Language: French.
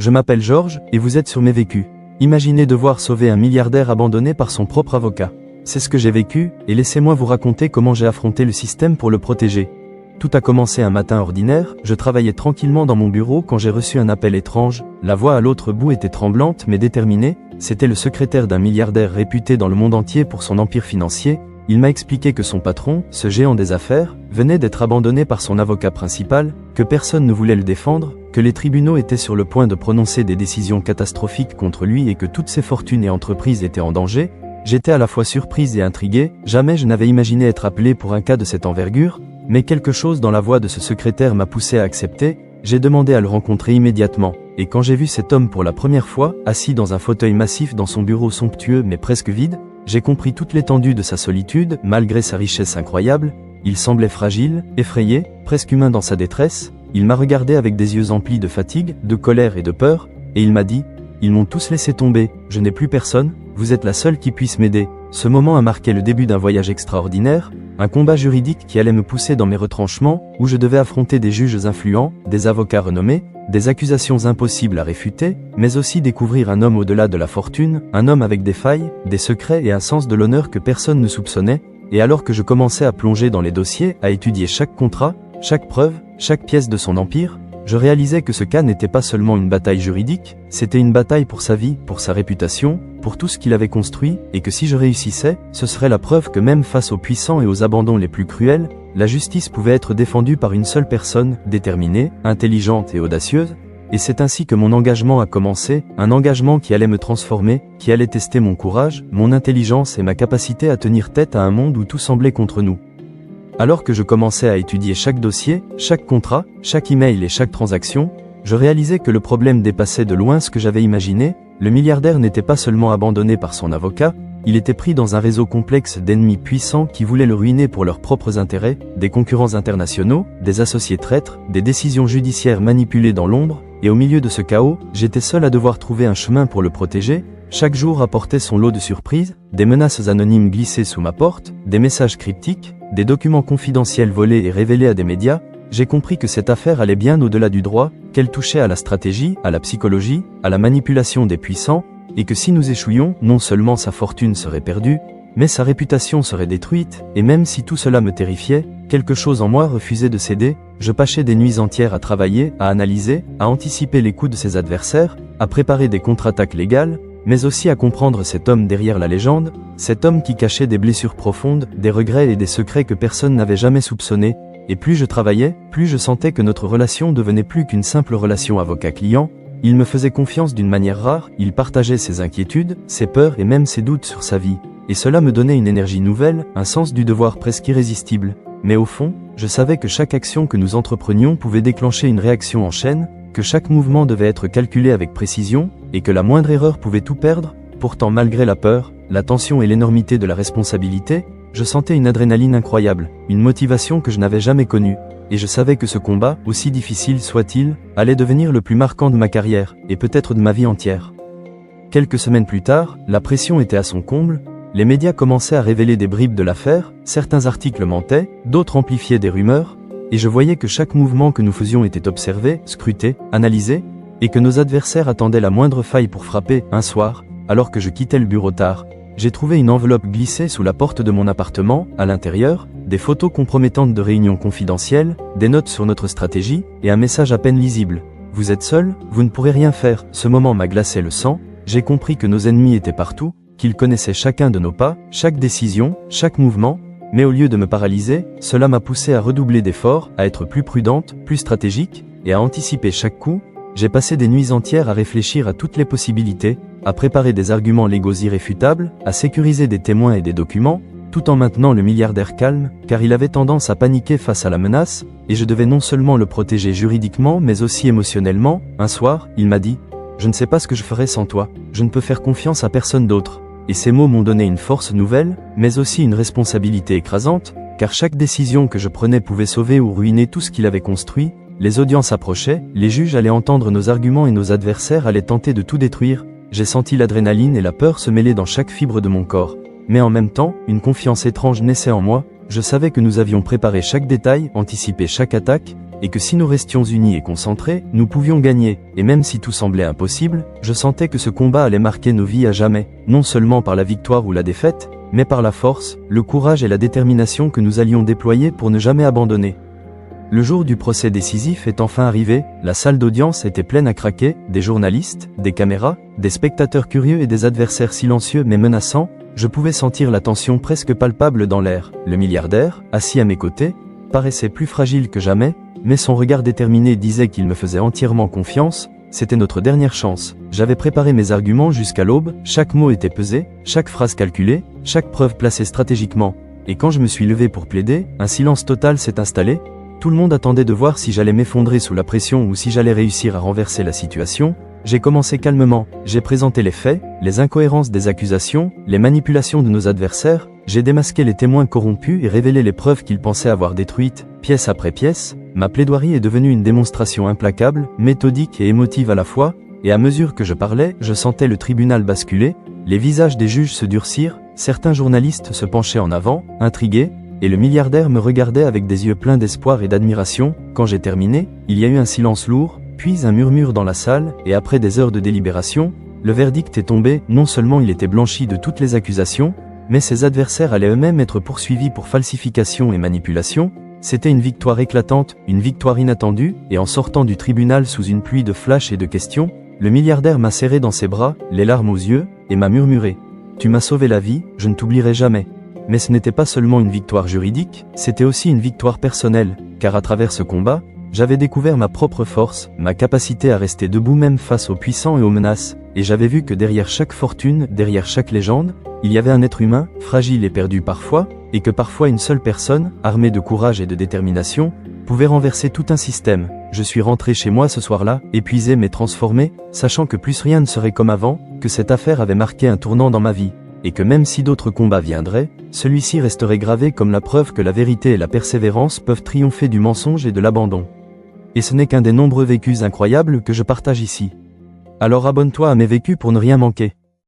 Je m'appelle Georges, et vous êtes sur Mes Vécus. Imaginez devoir sauver un milliardaire abandonné par son propre avocat. C'est ce que j'ai vécu, et laissez-moi vous raconter comment j'ai affronté le système pour le protéger. Tout a commencé un matin ordinaire, je travaillais tranquillement dans mon bureau quand j'ai reçu un appel étrange. La voix à l'autre bout était tremblante mais déterminée, c'était le secrétaire d'un milliardaire réputé dans le monde entier pour son empire financier. Il m'a expliqué que son patron, ce géant des affaires, venait d'être abandonné par son avocat principal, que personne ne voulait le défendre, que les tribunaux étaient sur le point de prononcer des décisions catastrophiques contre lui et que toutes ses fortunes et entreprises étaient en danger. J'étais à la fois surprise et intriguée, jamais je n'avais imaginé être appelé pour un cas de cette envergure, mais quelque chose dans la voix de ce secrétaire m'a poussé à accepter. J'ai demandé à le rencontrer immédiatement, et quand j'ai vu cet homme pour la première fois, assis dans un fauteuil massif dans son bureau somptueux mais presque vide, j'ai compris toute l'étendue de sa solitude, malgré sa richesse incroyable. Il semblait fragile, effrayé, presque humain dans sa détresse. Il m'a regardé avec des yeux emplis de fatigue, de colère et de peur, et il m'a dit « Ils m'ont tous laissé tomber, je n'ai plus personne, vous êtes la seule qui puisse m'aider ». Ce moment a marqué le début d'un voyage extraordinaire, un combat juridique qui allait me pousser dans mes retranchements, où je devais affronter des juges influents, des avocats renommés, des accusations impossibles à réfuter, mais aussi découvrir un homme au-delà de la fortune, un homme avec des failles, des secrets et un sens de l'honneur que personne ne soupçonnait. Et alors que je commençais à plonger dans les dossiers, à étudier chaque contrat, chaque preuve, chaque pièce de son empire, je réalisais que ce cas n'était pas seulement une bataille juridique, c'était une bataille pour sa vie, pour sa réputation, pour tout ce qu'il avait construit, et que si je réussissais, ce serait la preuve que même face aux puissants et aux abandons les plus cruels, la justice pouvait être défendue par une seule personne, déterminée, intelligente et audacieuse. Et c'est ainsi que mon engagement a commencé, un engagement qui allait me transformer, qui allait tester mon courage, mon intelligence et ma capacité à tenir tête à un monde où tout semblait contre nous. Alors que je commençais à étudier chaque dossier, chaque contrat, chaque email et chaque transaction, je réalisais que le problème dépassait de loin ce que j'avais imaginé. Le milliardaire n'était pas seulement abandonné par son avocat, il était pris dans un réseau complexe d'ennemis puissants qui voulaient le ruiner pour leurs propres intérêts, des concurrents internationaux, des associés traîtres, des décisions judiciaires manipulées dans l'ombre, et au milieu de ce chaos, j'étais seul à devoir trouver un chemin pour le protéger. Chaque jour apportait son lot de surprises, des menaces anonymes glissées sous ma porte, des messages cryptiques, des documents confidentiels volés et révélés à des médias. J'ai compris que cette affaire allait bien au-delà du droit, qu'elle touchait à la stratégie, à la psychologie, à la manipulation des puissants, et que si nous échouions, non seulement sa fortune serait perdue, mais sa réputation serait détruite, et même si tout cela me terrifiait, quelque chose en moi refusait de céder. Je passais des nuits entières à travailler, à analyser, à anticiper les coups de ses adversaires, à préparer des contre-attaques légales, mais aussi à comprendre cet homme derrière la légende, cet homme qui cachait des blessures profondes, des regrets et des secrets que personne n'avait jamais soupçonnés. Et plus je travaillais, plus je sentais que notre relation devenait plus qu'une simple relation avocat-client. Il me faisait confiance d'une manière rare, il partageait ses inquiétudes, ses peurs et même ses doutes sur sa vie. Et cela me donnait une énergie nouvelle, un sens du devoir presque irrésistible. Mais au fond, je savais que chaque action que nous entreprenions pouvait déclencher une réaction en chaîne, que chaque mouvement devait être calculé avec précision, et que la moindre erreur pouvait tout perdre. Pourtant, malgré la peur, la tension et l'énormité de la responsabilité, je sentais une adrénaline incroyable, une motivation que je n'avais jamais connue. Et je savais que ce combat, aussi difficile soit-il, allait devenir le plus marquant de ma carrière, et peut-être de ma vie entière. Quelques semaines plus tard, la pression était à son comble, les médias commençaient à révéler des bribes de l'affaire, certains articles mentaient, d'autres amplifiaient des rumeurs, et je voyais que chaque mouvement que nous faisions était observé, scruté, analysé, et que nos adversaires attendaient la moindre faille pour frapper. Un soir, alors que je quittais le bureau tard, j'ai trouvé une enveloppe glissée sous la porte de mon appartement. À l'intérieur, des photos compromettantes de réunions confidentielles, des notes sur notre stratégie, et un message à peine lisible. « Vous êtes seul, vous ne pourrez rien faire ». Ce moment m'a glacé le sang. J'ai compris que nos ennemis étaient partout, qu'ils connaissaient chacun de nos pas, chaque décision, chaque mouvement. Mais au lieu de me paralyser, cela m'a poussé à redoubler d'efforts, à être plus prudente, plus stratégique, et à anticiper chaque coup. J'ai passé des nuits entières à réfléchir à toutes les possibilités, à préparer des arguments légaux irréfutables, à sécuriser des témoins et des documents, tout en maintenant le milliardaire calme, car il avait tendance à paniquer face à la menace, et je devais non seulement le protéger juridiquement mais aussi émotionnellement. Un soir, il m'a dit « Je ne sais pas ce que je ferais sans toi, je ne peux faire confiance à personne d'autre ». Et ces mots m'ont donné une force nouvelle, mais aussi une responsabilité écrasante, car chaque décision que je prenais pouvait sauver ou ruiner tout ce qu'il avait construit. Les audiences approchaient, les juges allaient entendre nos arguments et nos adversaires allaient tenter de tout détruire. J'ai senti l'adrénaline et la peur se mêler dans chaque fibre de mon corps. Mais en même temps, une confiance étrange naissait en moi. Je savais que nous avions préparé chaque détail, anticipé chaque attaque, et que si nous restions unis et concentrés, nous pouvions gagner, et même si tout semblait impossible, je sentais que ce combat allait marquer nos vies à jamais, non seulement par la victoire ou la défaite, mais par la force, le courage et la détermination que nous allions déployer pour ne jamais abandonner. Le jour du procès décisif est enfin arrivé, la salle d'audience était pleine à craquer, des journalistes, des caméras, des spectateurs curieux et des adversaires silencieux mais menaçants, je pouvais sentir la tension presque palpable dans l'air. Le milliardaire, assis à mes côtés, paraissait plus fragile que jamais, mais son regard déterminé disait qu'il me faisait entièrement confiance, c'était notre dernière chance. J'avais préparé mes arguments jusqu'à l'aube, chaque mot était pesé, chaque phrase calculée, chaque preuve placée stratégiquement, et quand je me suis levé pour plaider, un silence total s'est installé. Tout le monde attendait de voir si j'allais m'effondrer sous la pression ou si j'allais réussir à renverser la situation. J'ai commencé calmement, j'ai présenté les faits, les incohérences des accusations, les manipulations de nos adversaires, j'ai démasqué les témoins corrompus et révélé les preuves qu'ils pensaient avoir détruites, pièce après pièce. Ma plaidoirie est devenue une démonstration implacable, méthodique et émotive à la fois, et à mesure que je parlais, je sentais le tribunal basculer, les visages des juges se durcir, certains journalistes se penchaient en avant, intrigués, et le milliardaire me regardait avec des yeux pleins d'espoir et d'admiration. Quand j'ai terminé, il y a eu un silence lourd, puis un murmure dans la salle, et après des heures de délibération, le verdict est tombé. Non seulement il était blanchi de toutes les accusations, mais ses adversaires allaient eux-mêmes être poursuivis pour falsification et manipulation. C'était une victoire éclatante, une victoire inattendue, et en sortant du tribunal sous une pluie de flashs et de questions, le milliardaire m'a serré dans ses bras, les larmes aux yeux, et m'a murmuré « Tu m'as sauvé la vie, je ne t'oublierai jamais ». Mais ce n'était pas seulement une victoire juridique, c'était aussi une victoire personnelle, car à travers ce combat, j'avais découvert ma propre force, ma capacité à rester debout même face aux puissants et aux menaces, et j'avais vu que derrière chaque fortune, derrière chaque légende, il y avait un être humain, fragile et perdu parfois, et que parfois une seule personne, armée de courage et de détermination, pouvait renverser tout un système. Je suis rentré chez moi ce soir-là, épuisé mais transformé, sachant que plus rien ne serait comme avant, que cette affaire avait marqué un tournant dans ma vie, et que même si d'autres combats viendraient, celui-ci resterait gravé comme la preuve que la vérité et la persévérance peuvent triompher du mensonge et de l'abandon. Et ce n'est qu'un des nombreux vécus incroyables que je partage ici. Alors abonne-toi à mes vécus pour ne rien manquer.